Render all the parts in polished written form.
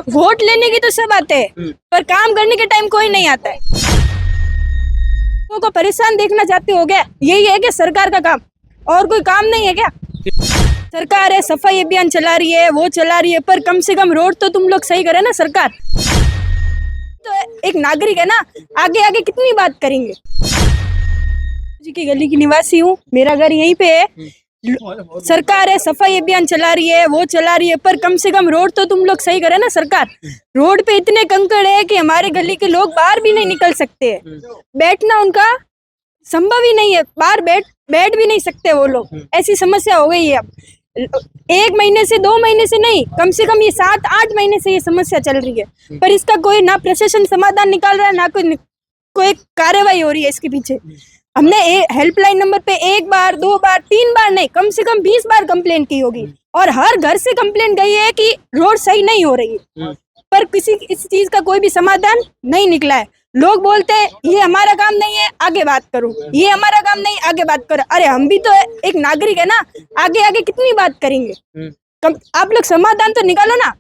Vote लेने की तो सब आते हैं पर काम करने के टाइम कोई नहीं आता है। लोगों को परेशान देखना चाहते हो क्या? यही है कि सरकार का काम, और कोई काम नहीं है क्या? सरकार है, सफाई अभियान चला रही है, वो चला रही है, पर कम से कम रोड तो तुम लोग सही करे ना सरकार। तो एक नागरिक है ना, आगे आगे कितनी बात करेंगे। जी की गली की निवासी हूँ, मेरा घर यहीं पे है। सरकार है, सफाई अभियान चला रही है, वो चला रही है, पर कम से कम रोड तो तुम लोग सही करे ना सरकार। रोड पे इतने कंकड़ है कि हमारे गली के लोग बाहर भी नहीं निकल सकते हैं। बैठना उनका संभव ही नहीं है, बाहर बैठ भी नहीं सकते वो लोग। ऐसी समस्या हो गई है अब। 1 महीने से 2 महीने से नहीं, कम से कम ये 7-8 महीने से ये समस्या चल रही है, पर इसका कोई ना प्रशासन समाधान निकाल रहा है, ना कोई कार्रवाई हो रही है इसके पीछे। हमने हेल्पलाइन नंबर पे 1 बार 2 बार 3 बार नहीं, कम से कम 20 बार कंप्लेन की होगी, और हर घर से कंप्लेन गई है कि रोड सही नहीं हो रही है, पर किसी इस चीज का कोई भी समाधान नहीं निकला है। लोग बोलते हैं ये हमारा काम नहीं है, आगे बात करो, ये हमारा काम नहीं, आगे बात करो। अरे हम भी तो एक नागरिक है ना, आगे आगे कितनी बात करेंगे। आप लोग समाधान तो निकालो ना।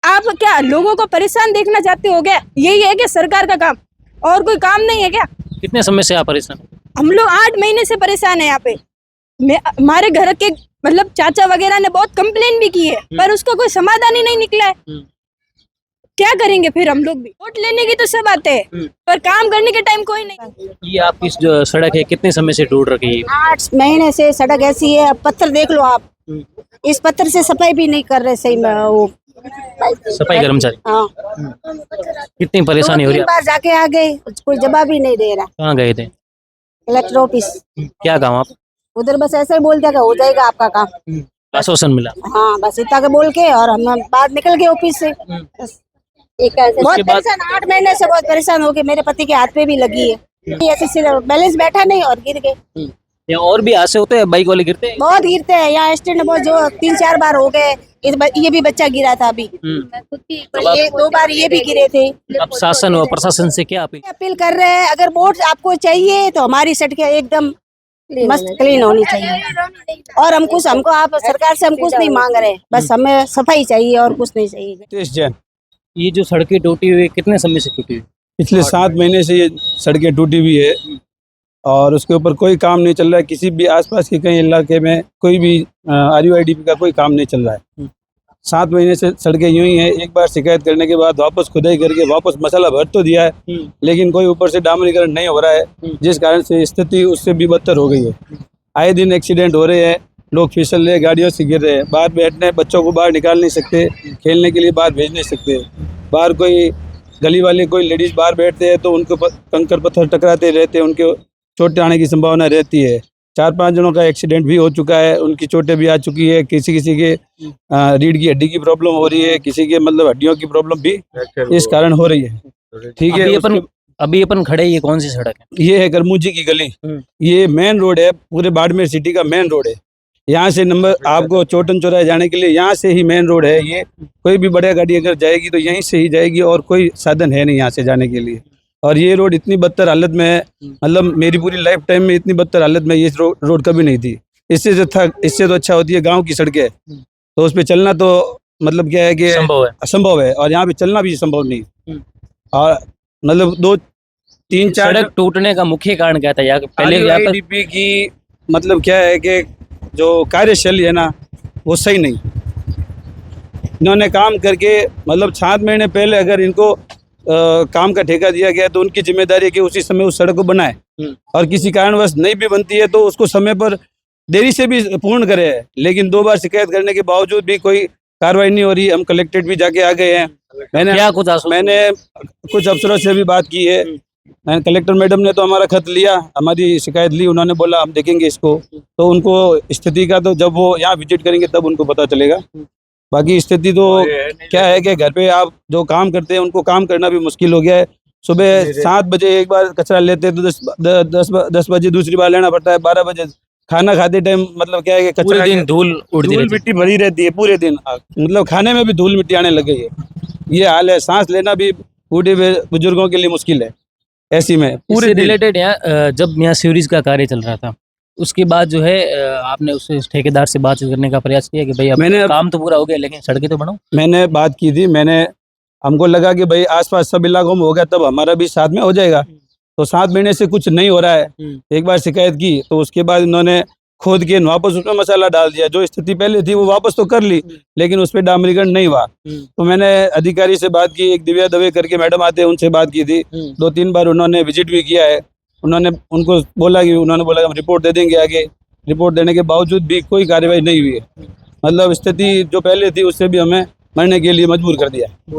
आप क्या लोगों को परेशान देखना चाहते हो क्या? यही है कि सरकार का काम, और कोई काम नहीं है क्या? कितने समय से आप परेशान? हम लोग 8 महीने से परेशान है यहाँ पे। हमारे घर के मतलब चाचा वगैरह ने बहुत कंप्लेन भी की है, पर उसका कोई समाधान ही नहीं निकला है। क्या करेंगे फिर हम लोग भी? वोट लेने की तो सब आते हैं, पर काम करने के टाइम कोई नहीं। ये आपकी जो सड़क है कितने समय से टूट रखी है? 8 महीने से सड़क ऐसी है। अब पत्थर देख लो आप, इस पत्थर से सफाई भी नहीं कर रहे सही में वो सफाई कर्मचारी। हाँ, कितनी परेशानी हो रही 2-3 है? बार जाके आ गए, कोई जवाब ही नहीं दे रहा। कहाँ गए थे? कलेक्टर ऑफिस क्या काम आप? उधर बस ऐसे ही बोल दिया कि हो जाएगा आपका काम। आश्वासन मिला? हाँ, बस इतना के बोल के और हम बाहर निकल गए ऑफिस से। बस बहुत परेशान, 8 महीने से बहुत परेशान हो गए। मेरे पति के हाथ पे भी लगी है, ऐसे सिर्फ बैलेंस बैठा नहीं और गिर गए। यहाँ और भी हादसे होते हैं, बाइक वाले गिरते हैं? बहुत गिरते हैं यहाँ एक्सीडेंट, बहुत जो 3-4 बार हो गए। ये भी बच्चा गिरा था अभी, ये 2 बार ये भी गिरे थे। अब शासन व प्रशासन से क्या अपील? अपील कर रहे हैं, अगर वोट आपको चाहिए तो हमारी सड़कें एकदम मस्त क्लीन होनी चाहिए, और हमको आप सरकार से हम कुछ नहीं मांग रहे, बस हमें सफाई चाहिए और कुछ नहीं चाहिए। ये जो सड़कें टूटी हुई है, कितने समय से टूटी हुई? पिछले 7 महीने से ये सड़कें टूटी हुई है और उसके ऊपर कोई काम नहीं चल रहा है। किसी भी आसपास के कई इलाके में कोई भी RUIDP का कोई काम नहीं चल रहा है। 7 महीने से सड़कें यूं ही है। एक बार शिकायत करने के बाद वापस खुदाई करके वापस मसाला भर तो दिया है, लेकिन कोई ऊपर से डामरीकरण नहीं हो रहा है, जिस कारण से स्थिति उससे भी बदतर हो गई है। आए दिन एक्सीडेंट हो रहे हैं, लोग फिसल रहे, गाड़ियों से गिर रहे हैं। बाहर बैठने, बच्चों को बाहर निकाल नहीं सकते, खेलने के लिए बाहर भेज नहीं सकते। बाहर कोई गली वाले कोई लेडीज बाहर बैठते हैं तो उनको कंकर पत्थर टकराते रहते हैं, उनके चोटें आने की संभावना रहती है। 4-5 जनों का एक्सीडेंट भी हो चुका है, उनकी चोटें भी आ चुकी है। किसी के रीढ़ की हड्डी की प्रॉब्लम हो रही है, किसी के मतलब हड्डियों की प्रॉब्लम भी इस कारण हो रही है। ठीक है, अभी अपन खड़े, ये कौन सी सड़क है? ये है करमुजी की गली। ये मेन रोड है, पूरे बाड़मेर सिटी का मेन रोड है। यहाँ से नंबर आपको चोटन चौराहे जाने के लिए यहाँ से ही मेन रोड है। ये कोई भी बड़ी गाड़ी अगर जाएगी तो यहीं से ही जाएगी, और कोई साधन है नहीं यहाँ से जाने के लिए। और ये रोड इतनी बदतर हालत में है, मतलब मेरी पूरी लाइफ टाइम में इतनी बदतर हालत में ये रोड कभी नहीं थी। इससे तो अच्छा होती है गांव की सड़कें, तो उस पर चलना तो मतलब क्या है कि असंभव है, और यहाँ पे चलना भी संभव नहीं। और मतलब 2-3-4 सड़क टूटने का मुख्य कारण क्या था? पहले RUIDP की मतलब क्या है कि जो कार्यशैली है ना वो सही नहीं। इन्होंने काम करके मतलब 7 महीने पहले अगर इनको काम का ठेका दिया गया तो उनकी जिम्मेदारी है कि उसी समय उस सड़क को बनाए, और किसी कारणवश नहीं भी बनती है तो उसको समय पर देरी से भी पूर्ण करे। लेकिन 2 बार शिकायत करने के बावजूद भी कोई कार्रवाई नहीं हो रही। हम कलेक्ट्रेट भी जाके आ गए हैं। मैंने कुछ अफसरों से भी बात की है। कलेक्टर मैडम ने तो हमारा खत लिया, हमारी शिकायत ली, उन्होंने बोला हम देखेंगे इसको। तो उनको स्थिति का तो जब वो यहाँ विजिट करेंगे तब उनको पता चलेगा। बाकी स्थिति तो क्या है कि घर पे आप जो काम करते हैं उनको काम करना भी मुश्किल हो गया है। सुबह 7 बजे एक बार कचरा लेते हैं तो 10 बजे दूसरी बार लेना पड़ता है। 12 बजे खाना खाते टाइम मतलब क्या है कि पूरे दिन धूल मिट्टी भरी रहती है पूरे दिन, मतलब खाने में भी धूल मिट्टी आने लग गई है। ये हाल है, सांस लेना भी बूढ़े बुजुर्गों के लिए मुश्किल है ऐसी में। पूरे रिलेटेड जब यहाँ सीवरेज का कार्य चल रहा था उसके बाद जो है आपने उस ठेकेदार से बात करने का प्रयास किया कि भाई अब मैंने- काम तो पूरा हो गया लेकिन सड़कें तो बनाओ। मैंने बात की थी, हमको लगा कि भाई आसपास सब इलाकों में हो गया तब हमारा भी साथ में हो जाएगा। तो 7 महीने से कुछ नहीं हो रहा है। एक बार शिकायत की तो उसके बाद इन्होंने खोद के वापस उसमें मसाला डाल दिया। जो स्थिति पहले थी वो वापस तो कर ली लेकिन उस पर डामरीकरण नहीं हुआ। तो मैंने अधिकारी से बात की, एक दिव्या दवे करके मैडम आते हैं, उनसे बात की थी। 2-3 बार उन्होंने विजिट भी किया है। उनको बोला कि हम रिपोर्ट दे देंगे आगे। रिपोर्ट देने के बावजूद भी कोई कार्रवाई नहीं हुई है। मतलब स्थिति जो पहले थी उससे भी हमें मरने के लिए मजबूर कर दिया।